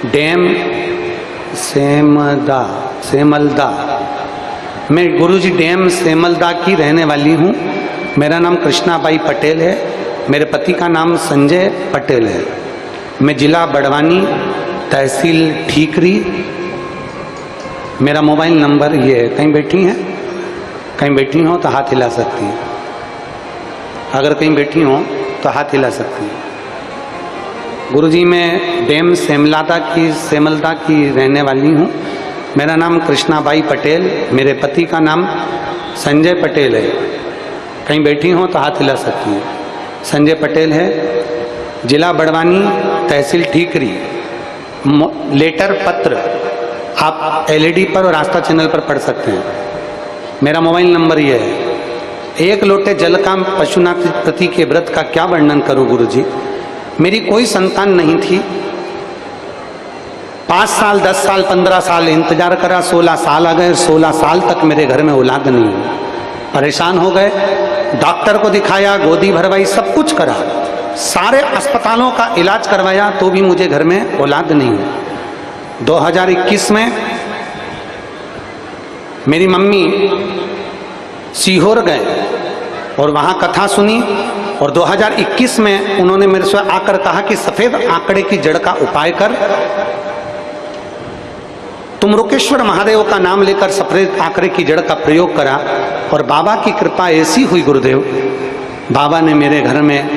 Dam सेमलदा। मैं गुरुजी dam सेमलदा की रहने वाली हूँ। मेरा नाम कृष्णाबाई पटेल है। मेरे पति का नाम संजय पटेल है। मैं जिला बड़वानी, तहसील ठीकरी। मेरा मोबाइल नंबर ये है। कहीं बैठी हैं? कहीं बैठी हो तो हाथ हिला सकती हैं। अगर कहीं बैठी हो तो हाथ हिला सकती हैं। गुरुजी मैं डैम सेमलदा की रहने वाली हूँ। मेरा नाम कृष्णाबाई पटेल, मेरे पति का नाम संजय पटेल है। कहीं बैठी हो तो हाथ हिला सकती हैं। संजय पटेल है, जिला बड़वानी, तहसील ठीकरी। लेटर पत्र आप एलईडी पर और आस्था चैनल पर पढ़ सकते हैं। मेरा मोबाइल नंबर ये है। एक लोटे जल का पशुनाथ पति के व्रत का क्या वर्णन करूं गुरुजी। मेरी कोई संतान नहीं थी। 5 साल, 10 साल, 15 साल इंतजार करा, 16 साल आ गए। 16 साल तक मेरे घर में औलाद नहीं हुई। परेशान हो गए, डॉक्टर को दिखाया, गोदी भरवाई, सब कुछ करा, सारे अस्पतालों का इलाज करवाया, तो भी मुझे घर में औलाद नहीं हुई। 2021 में मेरी मम्मी सीहोर गए और वहाँ कथा सुनी। और 2021 में उन्होंने मेरे से आकर कहा कि सफेद आंकड़े की जड़ का उपाय कर। तुम रुकेश्वर महादेव का नाम लेकर सफेद आंकड़े की जड़ का प्रयोग करा। और बाबा की कृपा ऐसी हुई गुरुदेव, बाबा ने मेरे घर में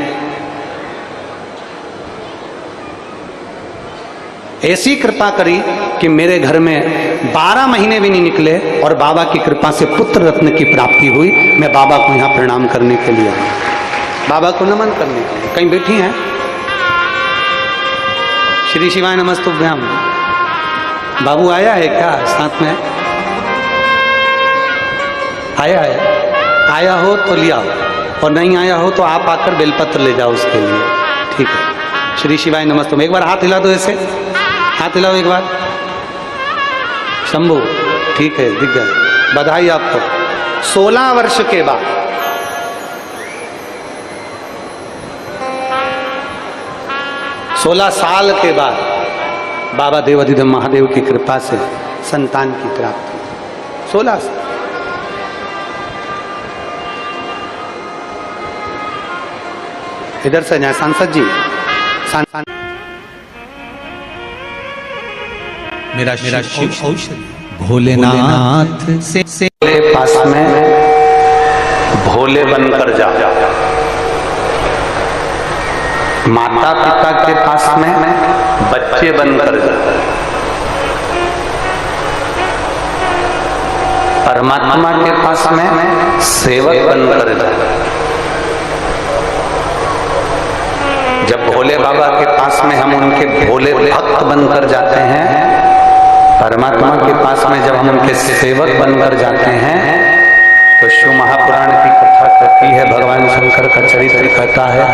ऐसी कृपा करी कि मेरे घर में 12 महीने भी नहीं निकले और बाबा की कृपा से पुत्र रत्न की प्राप्ति हुई। मैं बाबा को यहाँ प्रणाम करने के लिए आया, बाबा को नमन करने के लिए। कहीं बैठी हैं? श्री शिवाय नमस्तुभ्याम। बाबू आया है क्या साथ में? आया है? आया हो तो ले आओ, और नहीं आया हो तो आप आकर बेलपत्र ले जाओ उसके लिए। ठीक है। श्री शिवाय नमस्तुभ्याम। एक बार हाथ हिला दो, ऐसे हाथ हिलाओ एक बार। शंभू, ठीक है, दिख गए, बधाई आपको। 16 वर्ष के बाद 16 साल के बाद बाबा देवाधिदेव महादेव की कृपा से संतान की प्राप्ति। 16 साल। इधर से जाए सांसद जी। मेरा शिव भोलेनाथ से पास में भोले बनकर जा। माता पिता के पास में बच्चे बनकर जा। परमात्मा के पास में सेवक बनकर जा। जब भोले बाबा के पास में हम उनके भोले भक्त बनकर जाते हैं, परमात्मा के पास में जब हम उनके सेवक बनकर जाते हैं, तो शिव महापुराण की कथा कहती है, भगवान शंकर का चरित्र कहता है,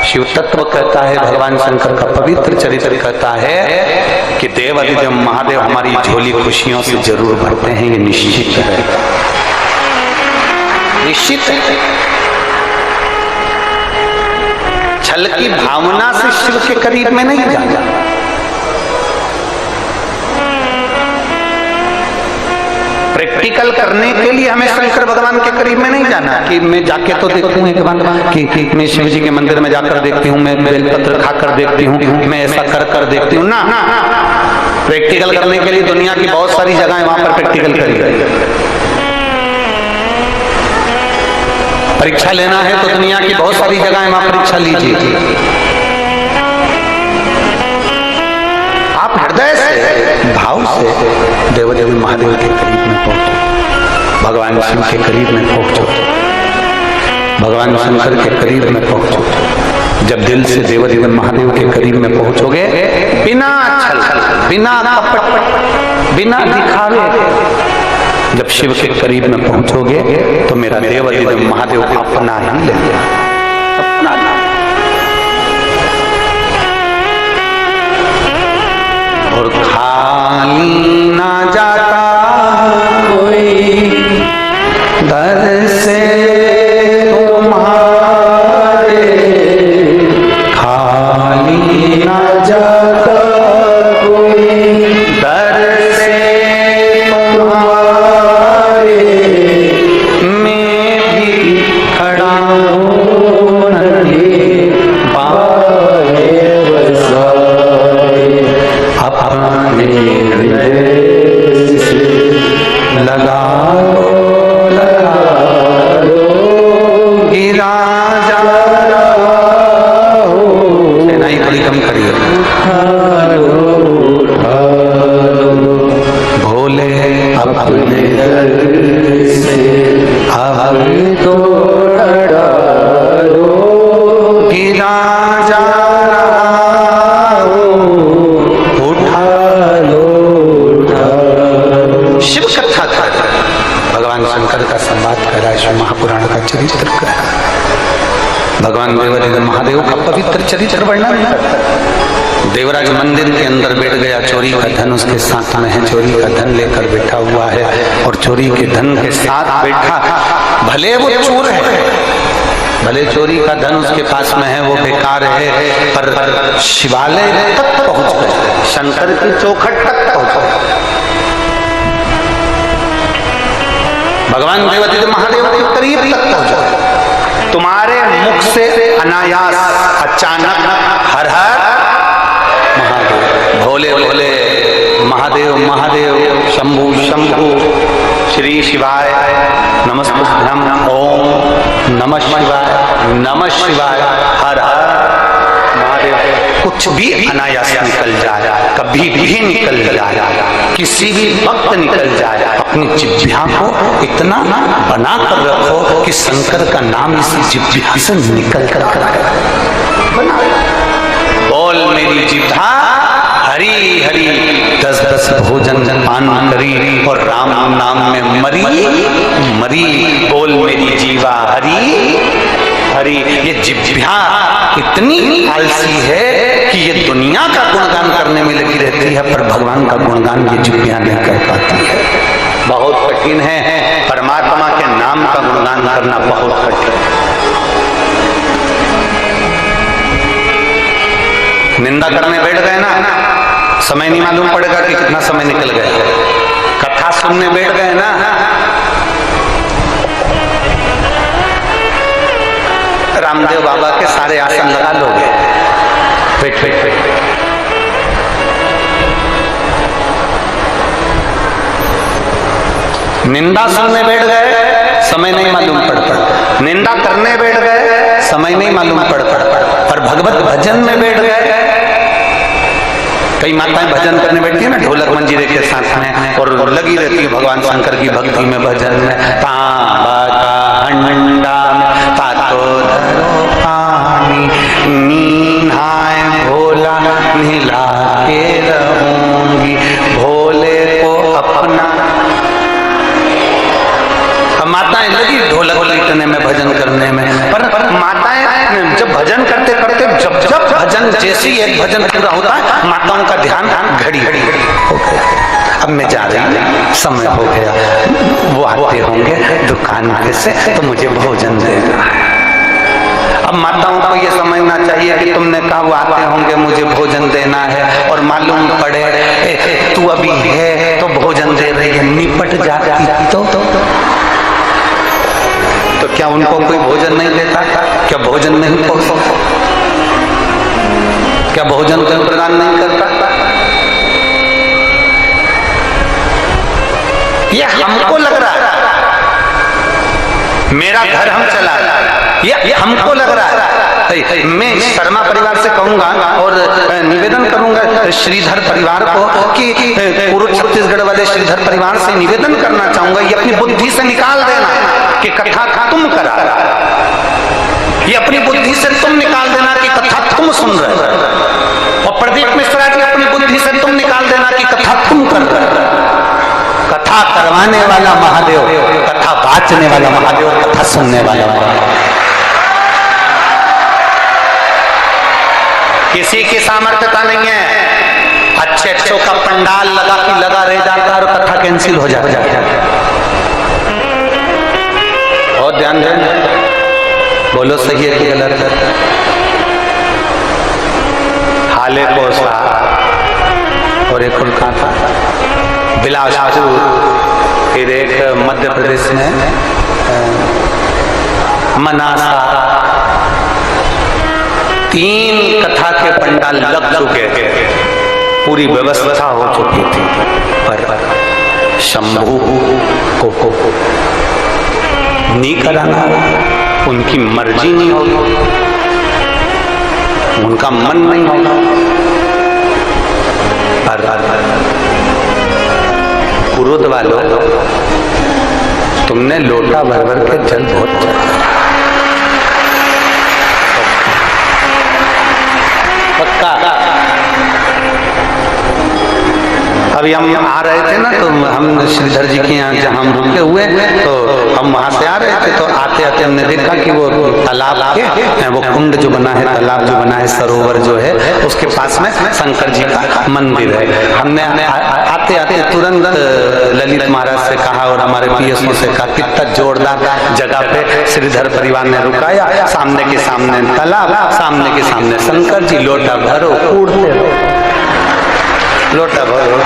शिव तत्व कहता है, भगवान शंकर का पवित्र चरित्र कहता है कि देवाधिदेव महादेव हमारी झोली खुशियों से जरूर भरते हैं। ये निश्चित है, निश्चित है। छल की भावना से शिव के करीब में नहीं जाना। प्रैक्टिकल करने के लिए हमें शंकर भगवान के करीब में नहीं जाना कि मैं जाके तो देखूं एक बार कि मैं शिव जी के मंदिर में जाकर देखती हूँ, मैं बेलपत्र खाकर देखती हूँ, मैं ऐसा कर देखती हूँ ना। प्रैक्टिकल करने के लिए दुनिया की बहुत सारी जगह है, वहां पर प्रैक्टिकल करिए। परीक्षा लेना है तो दुनिया की बहुत सारी जगह है, वहां परीक्षा लीजिए। आप हृदय से, भाव से देवदेव महादेव के करीब में पहुंचो, भगवान शिव के करीब में पहुंचो, भगवान शंकर के करीब में पहुंचो। जब दिल से देवदेव महादेव के करीब में पहुंचोगे, बिना छल, बिना कपट, बिना दिखावे, जब शिव के करीब में पहुंचोगे तो मेरा देवाधिदेव महादेव अपना ही लेगा, अपना। और खाली ना जाता कोई दर से तुम्हारे, खाली ना जाता कोई हृदय से लगा लो गिरा जा रहा हो। नहीं थोड़ी कम करिए। भोले अपने दर से हमें तो डालो गिरा जा रहा हो। उठा लो शिव कथा था। भगवान शंकर का संवाद कर रहा है, शिव महापुराण का चरित्र कर रहा है। भगवान देवराज महादेव का पवित्र चरित्र वर्णन करता है। देवराज मंदिर के अंदर बैठ गया, चोरी का धन उसके साथ में है, चोरी का धन लेकर बैठा हुआ है और चोरी के धन के साथ बैठा। भले वो चोर है, भले चोरी का धन उसके पास में है, वो बेकार है, पर शिवालय तक पहुंच गए, शंकर की चौखट तक पहुंच गए। भगवान देवादिदेव महादेव के करीब तक पहुंच गए। तुम्हारे मुख से अनायास अचानक हर हर महादेव, भोले भोले महादेव महादेव, शंभु शंभु, श्री शिवाय नमस्तुभ्यं, ओम नमः शिवाय नमः शिवाय, हर हर महादेव। कुछ भी अनायास निकल जाए, कभी भी निकल जाए, किसी भी वक्त निकल जाए, अपनी जिह्वा को इतना बना कर रखो कि शंकर का नाम इस जिह्वा से निकल कर बना। बोल मेरी जिह्वा हरी हरी, 10-10 भोजन पान करी और राम नाम में मरी मरी। बोल मेरी जीवा हरी हरी। ये जिह्वा इतनी आलसी है कि ये दुनिया का गुणगान करने में लगी रहती है, पर भगवान का गुणगान ये जिह्वा नहीं कर पाती है। बहुत कठिन है, परमात्मा के नाम का गुणगान करना बहुत कठिन है। निंदा करने बैठ गए ना, समय नहीं मालूम पड़ेगा कि कितना समय निकल गया। कथा सुनने बैठ गए ना, रामदेव बाबा के सारे आसन लगा लोगे। बैठ बैठ बैठ। निंदा सुनने बैठ गए, समय नहीं मालूम पड़ता। निंदा करने बैठ गए, समय नहीं मालूम पड़ता। पर भगवत भजन में बैठ गए। कई माताएं भजन करने बैठती है ना, ढोलक मंजीरे के साथ में, और लगी रहती है भगवान शंकर की भक्ति में, भजन में। तांबा का हंडा में ताको धरो पानी, नीहाय भोला नीला के रहूंगी, भोले को अपना। माताएं लगी ढोलक पीटने में, भजन करने में, पर माताएं जब भजन करते करते जब जब भजन, जैसे ही एक भजन पूरा होता है, माताओं का ध्यान घड़ी घड़ी हो गया। अब मैं जा रही हूँ, समय हो गया, वो आते होंगे दुकान से तो मुझे भोजन देना है। अब माताओं को ये समझना चाहिए कि तुमने कहा वो आते होंगे मुझे भोजन देना है, और मालूम पड़े तू अभी है तो भोजन दे रही है, निपट जाती तो क्या उनको कोई भोजन नहीं देता? क्या भोजन नहीं पहुंचता? क्या भोजन कोई प्रदान नहीं करता? ये हमको लग रहा है मेरा घर हम चला, ये हमको लग रहा है। मैं शर्मा परिवार से कहूंगा और निवेदन करूंगा श्रीधर परिवार को कि पूर्व छत्तीसगढ़ वाले श्रीधर परिवार से निवेदन करना चाहूंगा, ये अपनी बुद्धि से निकाल देना कि कथा तुम करा, ये अपनी बुद्धि से तुम निकाल देना कि कथा तुम सुन रहे हो, और प्रदीप मिश्रा जी अपनी बुद्धि से तुम निकाल देना कि कथा तुम कर रहे हो। कथा करवाने वाला महादेव, कथा बाचने वाला महादेव, कथा सुनने वाला महादेव। किसी की सामर्थ्यता नहीं है, अच्छे अच्छों का पंडाल लगा रह जाता और कथा कैंसिल हो जाता है। और ध्यान दें, बोलो सही है कि गलत है? हाले कोसा और एक और कहाँ था, बिलासपुर, फिर एक मध्य प्रदेश में मनासा, 3 कथा के पंडाल लग चुके थे। पूरी व्यवस्था हो चुकी थी, पर शंभू को नहीं कराना, उनकी मर्जी नहीं होगी, उनका मन नहीं होगा। पर क्रोध वालों, तुमने लोटा भर भर के जल बहुत चढ़ाया, पक्का। अभी हम आ रहे थे ना, तो हम श्रीधर जी के यहाँ जहाँ हम रुके हुए, तो हम वहाँ से आ रहे थे, तो आते आते हमने देखा कि वो तालाब के, वो कुंड जो बना है, तालाब जो बना है, सरोवर जो है, उसके पास में शंकर जी का मंदिर है। हमने आते आते तुरंत ललित महाराज से कहा और हमारे पीएसओ से कहा, कितना जोरदार जगह पे श्रीधर परिवार ने रुकाया, सामने के सामने तालाब, सामने के सामने शंकर जी, लोटा भरो, कूदते रहो, लोटा भरो।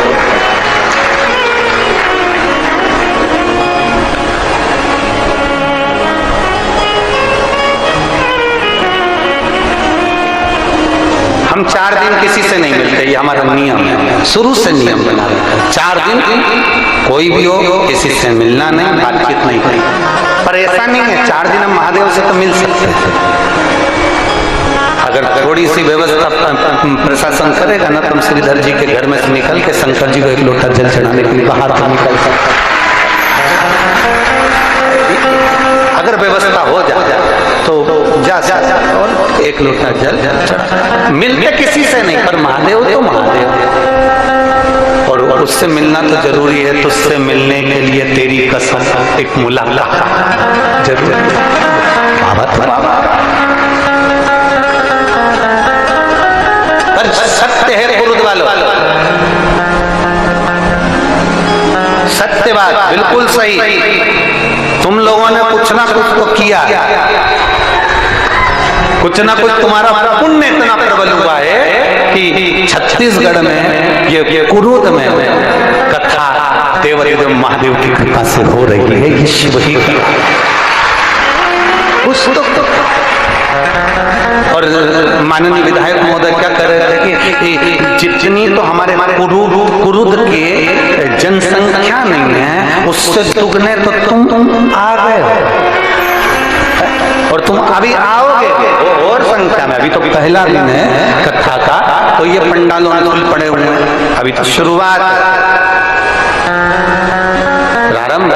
हम 4 दिन किसी से नहीं मिलते, ये हमारा नियम है, शुरू से नियम बना रखा है। 4 दिन कोई भी हो, किसी से मिलना नहीं, बातचीत नहीं करनी। पर ऐसा नहीं है 4 दिन हम महादेव से तो मिल सकते हैं। अगर थोड़ी सी व्यवस्था प्रशासन करेगा ना, तुम श्रीधर जी के घर में से निकल के शंकर जी को एक लोटा जल चढ़ाने के लिए बाहर तो निकल सकते। अगर व्यवस्था हो जाए तो जा और एक लोटा जल चढ़ा, मिलते किसी से नहीं, पर महादेव तो महादेव, और उससे मिलना तो जरूरी है। तो उससे मिलने के लिए तेरी कसम एक मुलाकात जरूरी है। बाबा सत्य है पुरुष वालों, सत्य बात, बिल्कुल सही। तुम लोगों ने कुछ ना कुछ तो किया, कुछ ना कुछ तुम्हारा पुण्य इतना प्रबल हुआ है कि छत्तीसगढ़ में ये कुरूद में कथा देव महादेव की कृपा से हो रही है। ये शिव ही कुछ तो। और माननीय विधायक महोदय क्या कर रहे थे कि जितनी तो हमारे कुरूद के जनसंख्या नहीं है, उससे दुगने तो तुम आ गए हो, और तुम अभी आओगे और संख्या में। अभी तो पहला दिन है कथा का, तो ये पंडालों में फूल पड़े हुए हैं, अभी तो शुरुआत, प्रारंभ।